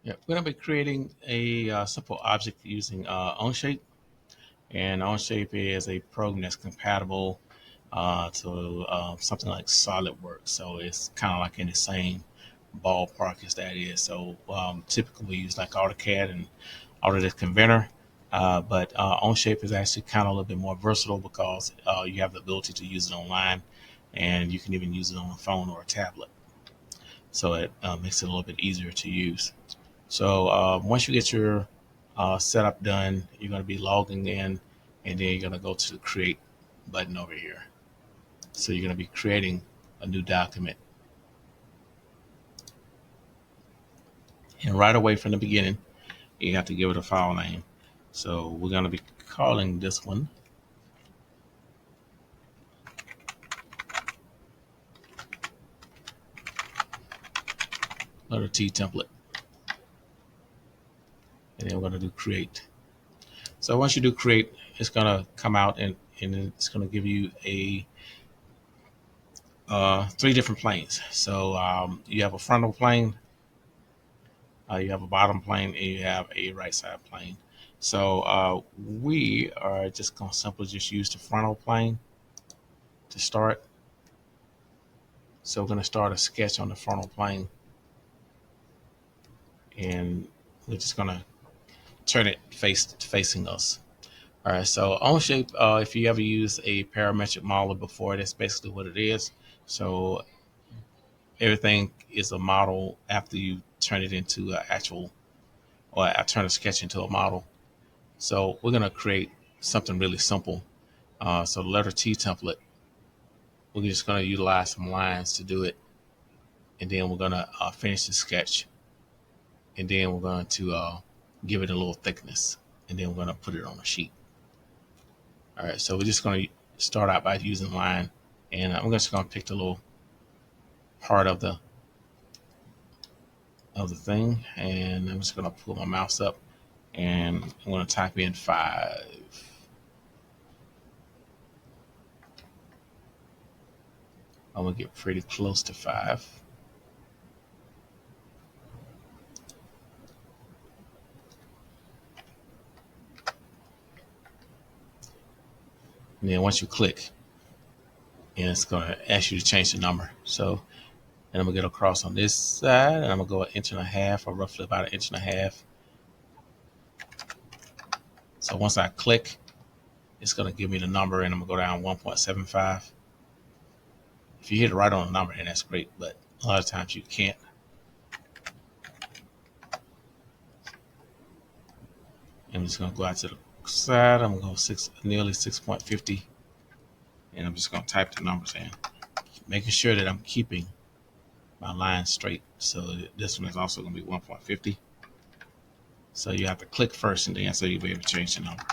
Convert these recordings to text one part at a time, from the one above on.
Yeah, we're going to be creating a simple object using Onshape, and Onshape is a program that's compatible to something like SolidWorks. So it's kind of like in the same ballpark as that is. So typically we use like AutoCAD and Autodesk Inventor, but Onshape is actually kind of a little bit more versatile because you have the ability to use it online, and you can even use it on a phone or a tablet. So it makes it a little bit easier to use. So once you get your setup done, you're going to be logging in, and then you're going to go to the create button over here. So you're going to be creating a new document. And right away from the beginning, you have to give it a file name. So we're going to be calling this one letter T template. And then we're going to do create. So once you do create, it's going to come out and it's going to give you a three different planes. So you have a frontal plane, you have a bottom plane, and you have a right side plane. So we are just going to simply just use the frontal plane to start. So we're going to start a sketch on the frontal plane, and we're just going to turn it facing us. All right. So Onshape, if you ever use a parametric model before, that's basically what it is. So everything is a model after you turn it into an actual, or I turn a sketch into a model. So we're going to create something really simple. So the letter T template, we're just going to utilize some lines to do it. And then we're going to finish the sketch. And then we're going to give it a little thickness. And then we're going to put it on a sheet. All right, so we're just going to start out by using line. And I'm just going to pick the little part of the thing. And I'm just going to pull my mouse up. And I'm going to type in 5. I'm going to get pretty close to 5. And then once you click, and it's going to ask you to change the number. So, and I'm going to get across on this side, and I'm going to go 1.5 inches, or roughly about 1.5 inches. So once I click, it's going to give me the number, and I'm going to go down 1.75. If you hit it right on the number, then that's great, but a lot of times you can't. I'm just going to go out to the side. I'm going to go nearly 6.50, and I'm just going to type the numbers in, making sure that I'm keeping my line straight. So this one is also going to be 1.50. So you have to click first, and then so you'll be able to change the number.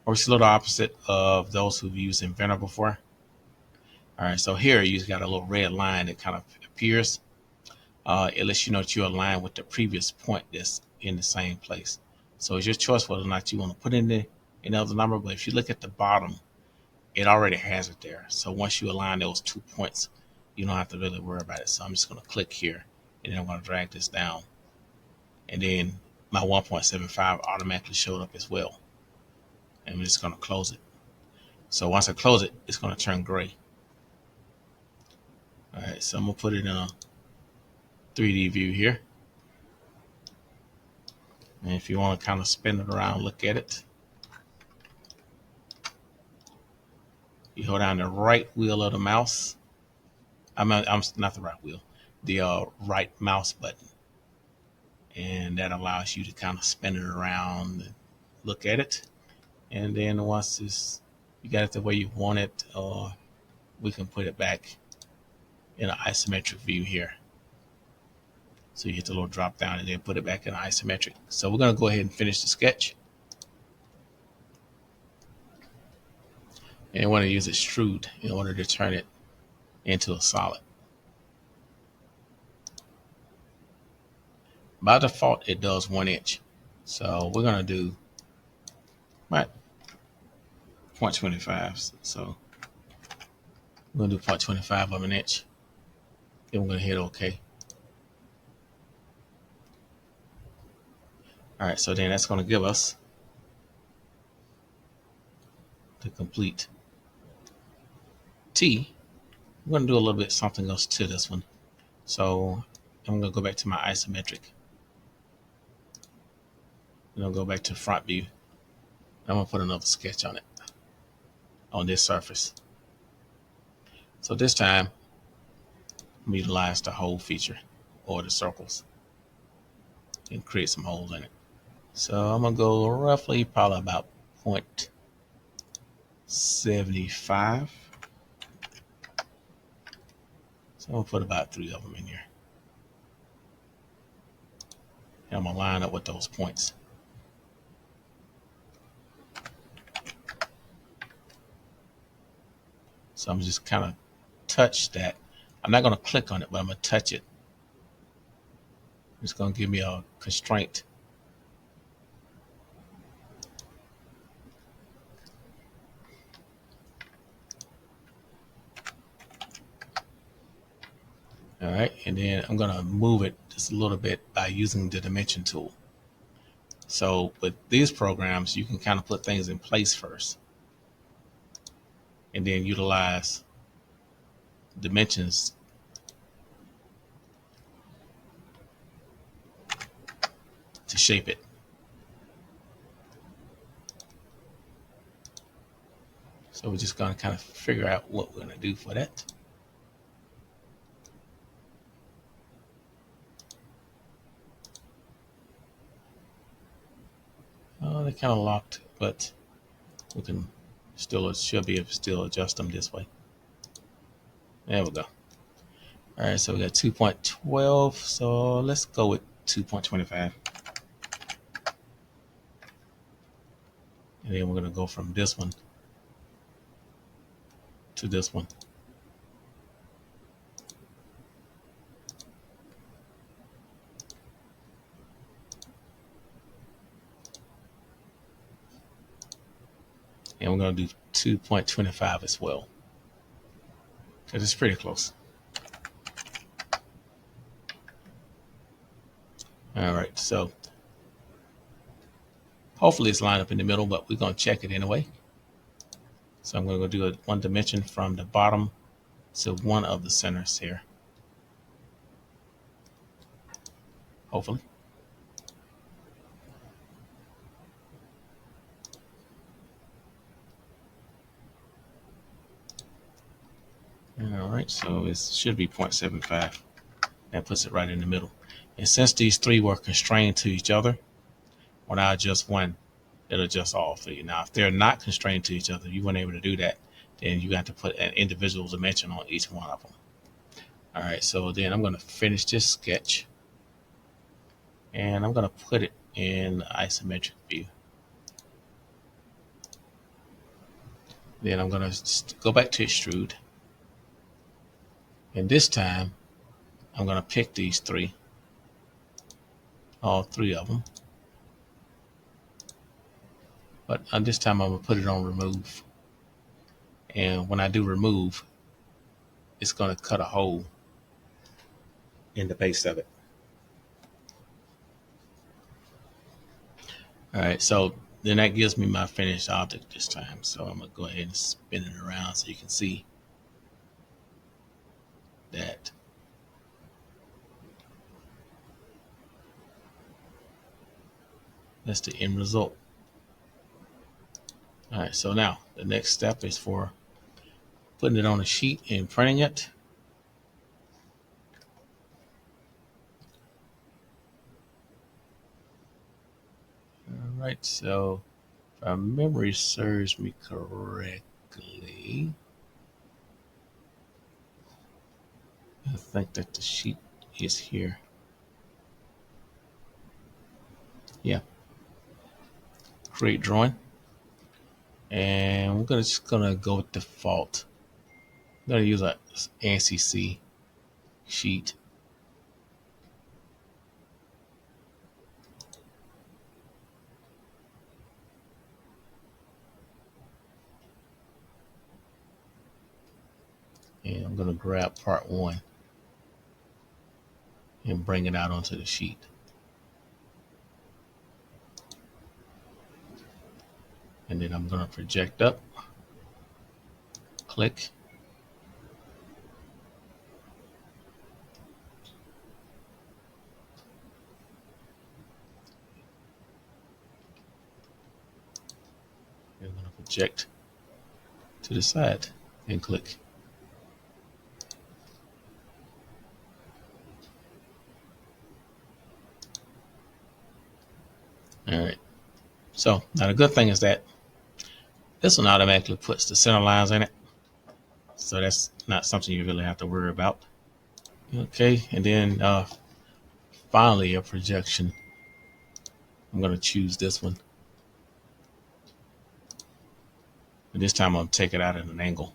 Or it's a little opposite of those who've used Inventor before. All right, so here you got a little red line that kind of appears. It lets you know that you're aligned with the previous point that's in the same place. So it's your choice whether or not you want to put in the another number. But if you look at the bottom, it already has it there. So once you align those 2 points, you don't have to really worry about it. So I'm just going to click here, and then I'm going to drag this down. And then my 1.75 automatically showed up as well. And I'm just going to close it. So once I close it, it's going to turn gray. All right, so I'm going to put it in a 3D view here. And if you want to kind of spin it around, look at it. You hold down the right wheel of the mouse. I'm not the right wheel, the right mouse button. And that allows you to kind of spin it around and look at it. And then once you got it the way you want it, we can put it back in an isometric view here. So you hit the little drop down and then put it back in isometric. So we're going to go ahead and finish the sketch. And I want to use extrude in order to turn it into a solid. By default, it does 1 inch. So we're going to do about 0.25. So we're going to do 0.25 of an inch. Then we're going to hit OK. All right, so then that's going to give us the complete T. I'm going to do a little bit something else to this one. So I'm going to go back to my isometric. I'm going to go back to front view. I'm going to put another sketch on it, on this surface. So this time, I'm utilize the hole feature or the circles and create some holes in it. So I'm going to go roughly probably about 0.75. So I'm going to put about 3 of them in here. And I'm going to line up with those points. So I'm just kind of touch that. I'm not going to click on it, but I'm going to touch it. It's going to give me a constraint. All right, and then I'm going to move it just a little bit by using the dimension tool. So with these programs, you can kind of put things in place first and then utilize dimensions to shape it. So we're just going to kind of figure out what we're going to do for that. Oh, they're kind of locked, but we can still, should be able to still adjust them this way. There we go. All right, so we got 2.12. So let's go with 2.25. And then we're going to go from this one to this one. And we're going to do 2.25 as well, because it's pretty close. All right, so hopefully it's lined up in the middle, but we're going to check it anyway. So I'm going to go do one dimension from the bottom to one of the centers here. Hopefully. All right, so it should be 0.75. That puts it right in the middle. And since these three were constrained to each other, when I adjust one, it'll adjust all three. Now, if they're not constrained to each other, you weren't able to do that, then you got to put an individual dimension on each one of them. All right, so then I'm going to finish this sketch, and I'm going to put it in the isometric view. Then I'm going to go back to extrude. And this time, I'm going to pick these three, all three of them. But this time, I'm going to put it on remove. And when I do remove, it's going to cut a hole in the base of it. All right, so then that gives me my finished object this time. So I'm going to go ahead and spin it around so you can see that. That's the end result. All right, so now the next step is for putting it on a sheet and printing it. All right, so if my memory serves me correctly, I think that the sheet is here. Yeah. Create drawing. And we're just gonna go with default. I'm gonna use a ANSI C sheet. And I'm gonna grab part one and bring it out onto the sheet. And then I'm going to project up, click. And I'm going to project to the side and click. All right. So now the good thing is that this one automatically puts the center lines in it. So that's not something you really have to worry about. Okay. And then finally a projection. I'm going to choose this one. And this time I'm going to take it out at an angle.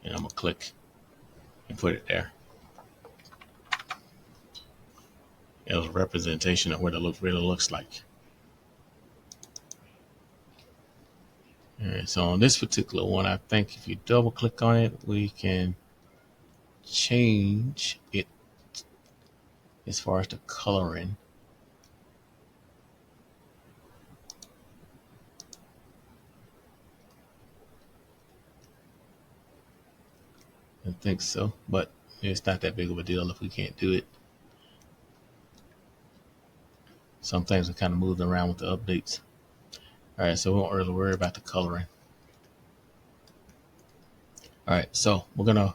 And I'm going to click and put it there. It was a representation of what it really looks like. All right, so on this particular one, I think if you double click on it, we can change it as far as the coloring. I think so, but it's not that big of a deal if we can't do it. Some things are kind of moved around with the updates. All right, so we won't really worry about the coloring. All right, so we're gonna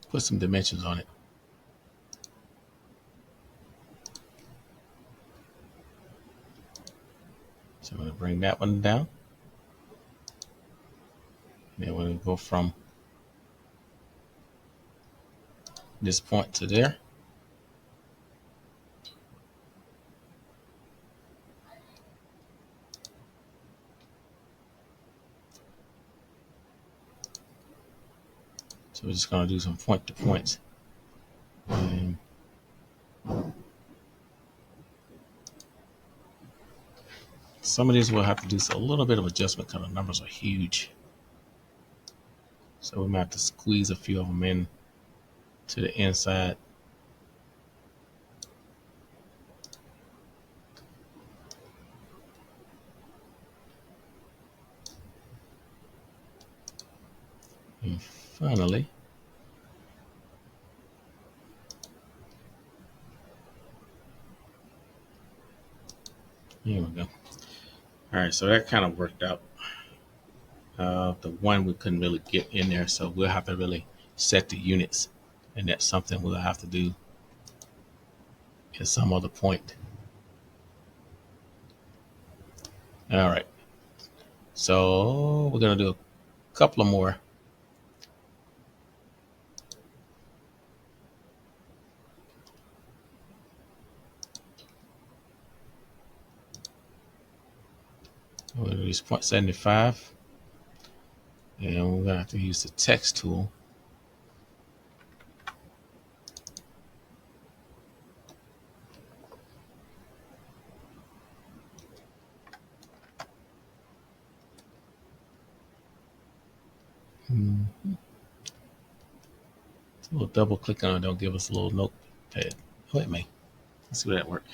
put some dimensions on it. So I'm gonna bring that one down. Then we're gonna go from this point to there. So we're just gonna do some point to points. And some of these we'll have to do a little bit of adjustment because the numbers are huge. So we might have to squeeze a few of them in to the inside. And finally, here we go. All right, so that kind of worked out. The one we couldn't really get in there, so we'll have to really set the units, and that's something we'll have to do at some other point. All right, so we're gonna do a couple of more. We're gonna use 0.75, and we're gonna have to use the text tool. So we'll double click on it. They'll give us a little notepad. Wait a minute. Let's see if that works.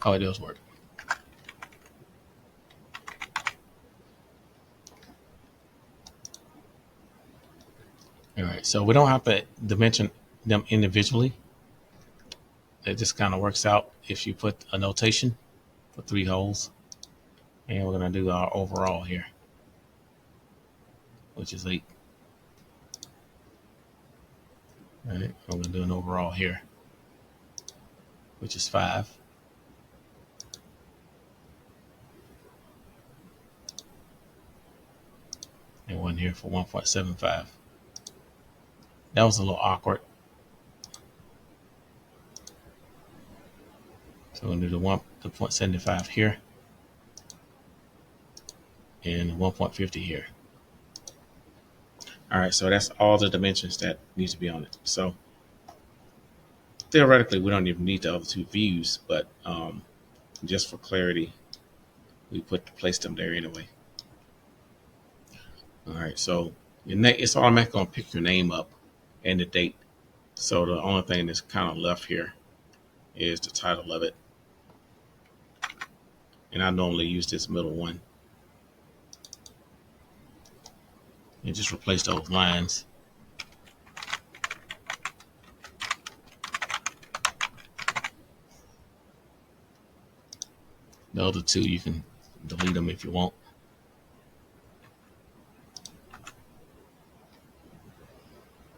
Oh, it does work. All right, so we don't have to dimension them individually. It just kind of works out if you put a notation for 3 holes. And we're going to do our overall here, which is 8. All right, we're going to do an overall here, which is 5. And one here for 1.75. That was a little awkward. So we're going to do the 0.75 here and 1.50 here. All right, so that's all the dimensions that need to be on it. So theoretically, we don't even need the other 2 views, but just for clarity, we place them there anyway. All right, so it's automatically going to pick your name up and the date. So the only thing that's kind of left here is the title of it. And I normally use this middle one. And just replace those lines. The other two, you can delete them if you want.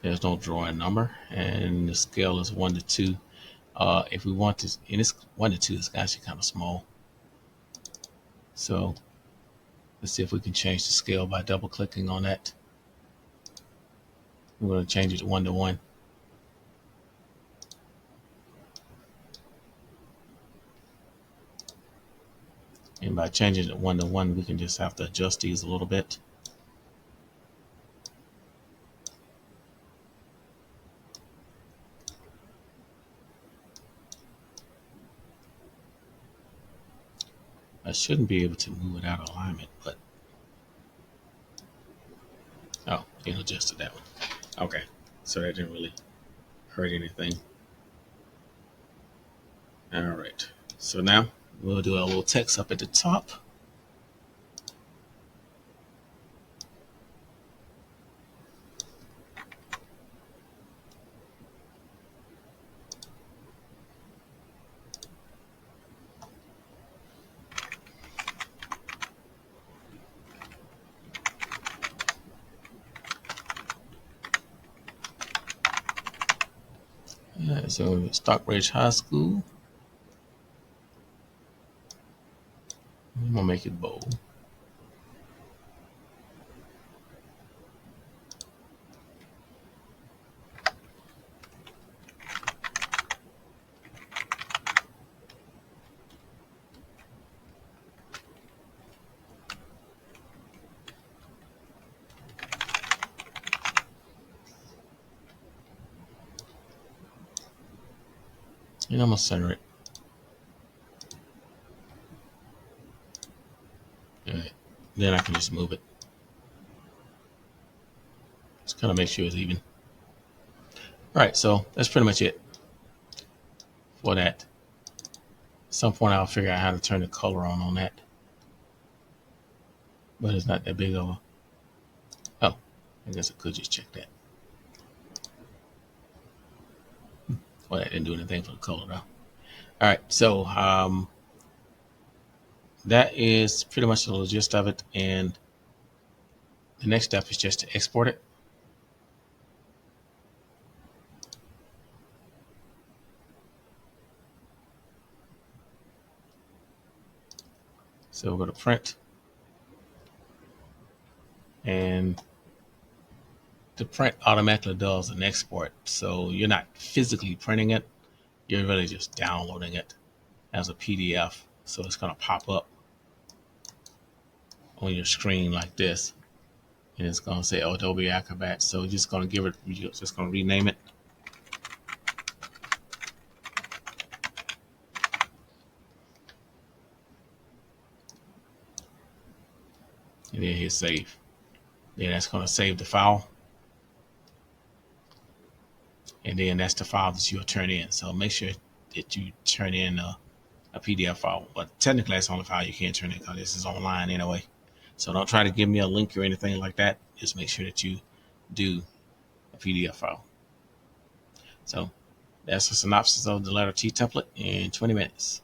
There's no drawing number, and the scale is 1 to 2. If we want to, and it's 1 to 2, it's actually kind of small. So let's see if we can change the scale by double clicking on that. We're going to change it to 1 to 1. And by changing it to 1 to 1, we can just have to adjust these a little bit. I shouldn't be able to move it out of alignment, but oh, it adjusted that one. Okay, so that didn't really hurt anything. All right, so now we'll do a little text up at the top. So Stockbridge High School. I'm gonna make it bold. And I'm gonna center it. All right. Then I can just move it. Just kind of make sure it's even. All right, so that's pretty much it for that. At some point I'll figure out how to turn the color on that. But it's not that big of a, oh, I guess I could just check that. Well, that didn't do anything for the color though. All right, so that is pretty much the gist of it. And the next step is just to export it. So we'll go to print. And the print automatically does an export. So you're not physically printing it. You're really just downloading it as a PDF. So it's going to pop up on your screen like this. And it's going to say Adobe Acrobat. So just going to give it, just going to rename it. And then hit save. Then that's going to save the file. And then that's the file that you'll turn in. So make sure that you turn in a PDF file. But technically, that's the only file you can't turn in because this is online anyway. So don't try to give me a link or anything like that. Just make sure that you do a PDF file. So that's a synopsis of the letter T template in 20 minutes.